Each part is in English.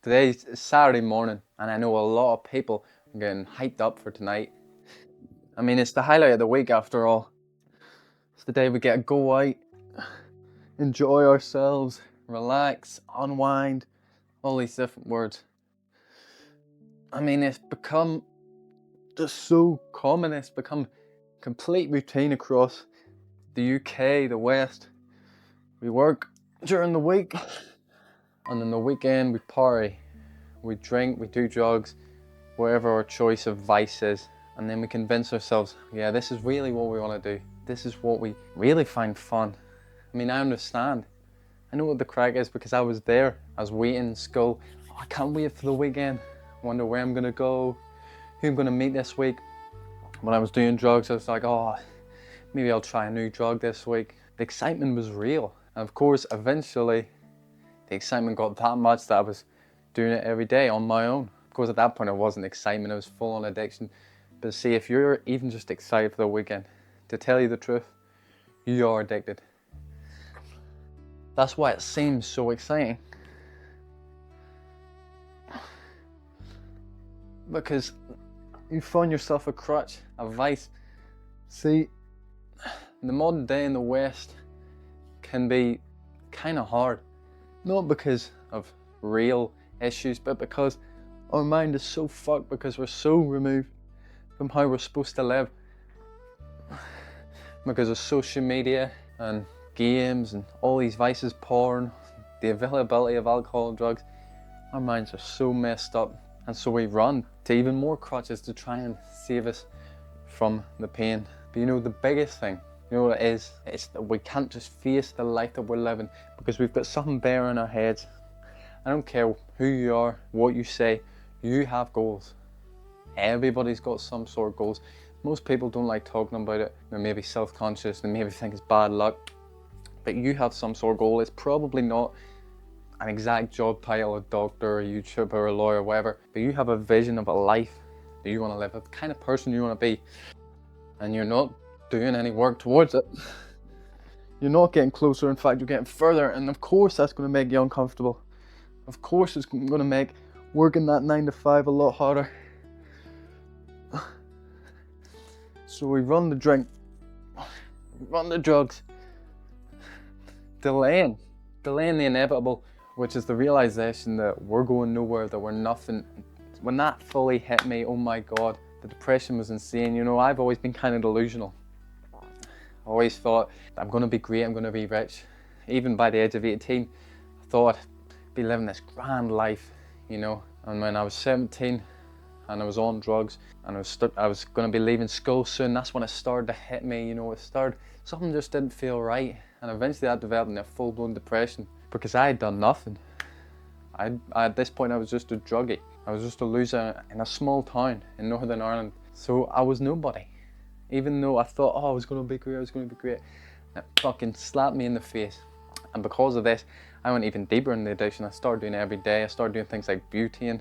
Today's Saturday morning, and I know a lot of people are getting hyped up for tonight. I mean, it's the highlight of the week after all. It's the day we get to go out, enjoy ourselves, relax, unwind, all these different words. I mean, it's become just so common, it's become complete routine across the UK, the West. We work during the week, and then the weekend we party, we drink, we do drugs, whatever our choice of vice is, and then we convince ourselves, yeah, this is really what we want to do. This is what we really find fun. I mean, I understand. I know what the crack is because I was there. I was waiting in school. Oh, I can't wait for the weekend. I wonder where I'm going to go, who I'm going to meet this week. When I was doing drugs, I was like, oh, maybe I'll try a new drug this week. The excitement was real. And of course, eventually, the excitement got that much that I was doing it every day on my own. Of course, at that point, it wasn't excitement, it was full on addiction. But see, if you're even just excited for the weekend, to tell you the truth, you are addicted. That's why it seems so exciting. Because you find yourself a crutch, a vice. See, the modern day in the West can be kind of hard. Not because of real issues, but because our mind is so fucked because we're so removed from how we're supposed to live. Because of social media and games and all these vices, porn, the availability of alcohol and drugs, our minds are so messed up, and so we run to even more crutches to try and save us from the pain. But you know, the biggest thing, you know what it is? It's that we can't just face the life that we're living because we've got something better in our heads. I don't care who you are, what you say, you have goals. Everybody's got some sort of goals. Most people don't like talking about it. They're maybe self-conscious, they maybe think it's bad luck. But you have some sort of goal. It's probably not an exact job title, a doctor, a YouTuber, a lawyer, whatever. But you have a vision of a life that you want to live, the kind of person you want to be. And you're not doing any work towards it. You're not getting closer, in fact, you're getting further. And of course that's going to make you uncomfortable. Of course it's going to make working that 9 to 5 a lot harder. So we run the drink, run the drugs, delaying the inevitable, which is the realization that we're going nowhere, that we're nothing. When that fully hit me, oh my God, the depression was insane. You know, I've always been kind of delusional. I always thought, I'm going to be great, I'm going to be rich. Even by the age of 18, I thought I'd be living this grand life, you know. And when I was 17, and I was on drugs, and I was going to be leaving school soon, that's when it started to hit me, you know, something just didn't feel right, and eventually I developed into a full-blown depression, because I had done nothing. At this point I was just a druggie, I was just a loser in a small town in Northern Ireland, so I was nobody. Even though I thought, oh, I was going to be great, it fucking slapped me in the face. And because of this, I went even deeper in the addiction. I started doing it every day. I started doing things like butane,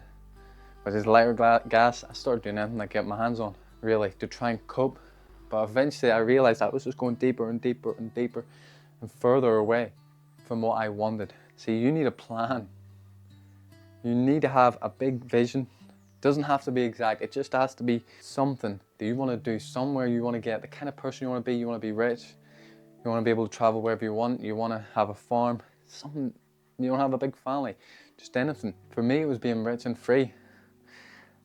which is lighter gas. I started doing anything I get my hands on, really, to try and cope. But eventually I realized I was just going deeper and deeper and deeper and further away from what I wanted. See, you need a plan. You need to have a big vision. It doesn't have to be exact, it just has to be something that you want to do, somewhere you want to get, the kind of person you want to be. You want to be rich, you want to be able to travel wherever you want, you want to have a farm, something, you want to have a big family, just anything. For me, it was being rich and free.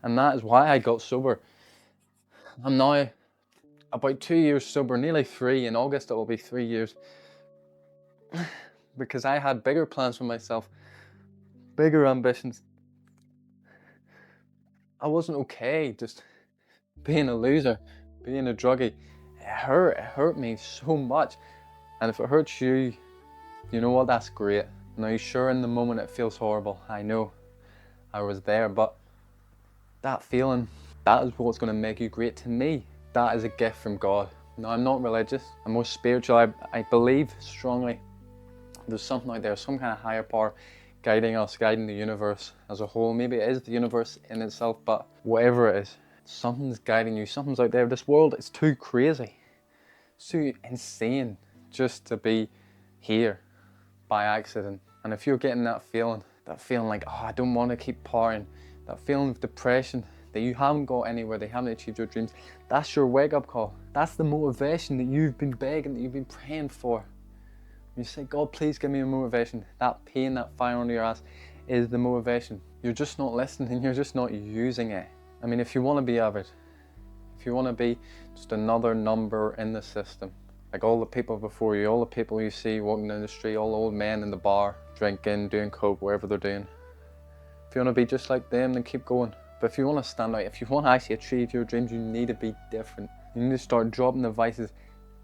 And that is why I got sober. I'm now about 2 years sober, nearly 3. In August it will be 3 years. Because I had bigger plans for myself, bigger ambitions. I wasn't okay just being a loser, being a druggie. It hurt me so much. And if it hurts you, you know what, that's great. Now sure, in the moment it feels horrible, I know, I was there, but that feeling, that is what's going to make you great. To me, that is a gift from God. Now, I'm not religious, I'm more spiritual. I believe strongly there's something out there, some kind of higher power guiding us, guiding the universe as a whole. Maybe it is the universe in itself, but whatever it is, something's guiding you, something's out there. This world is too crazy, it's too insane just to be here by accident. And if you're getting that feeling, that feeling like, oh, I don't want to keep partying, that feeling of depression, that you haven't got anywhere, they haven't achieved your dreams, that's your wake-up call. That's the motivation that you've been begging, that you've been praying for. When you say, God, please give me a motivation, that pain, that fire under your ass is the motivation. You're just not listening, you're just not using it. I mean, if you want to be average, if you want to be just another number in the system, like all the people before you, all the people you see walking down the street, all the old men in the bar, drinking, doing coke, whatever they're doing. If you want to be just like them, then keep going. But if you want to stand out, if you want to actually achieve your dreams, you need to be different. You need to start dropping the vices.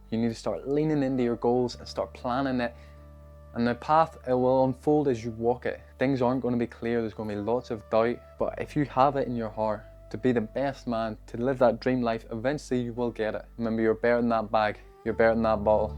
You need to start leaning into your goals and start planning it. And the path, it will unfold as you walk it. Things aren't going to be clear, there's going to be lots of doubt. But if you have it in your heart to be the best man, to live that dream life, eventually you will get it. Remember, you're better than that bag, you're better than that bottle.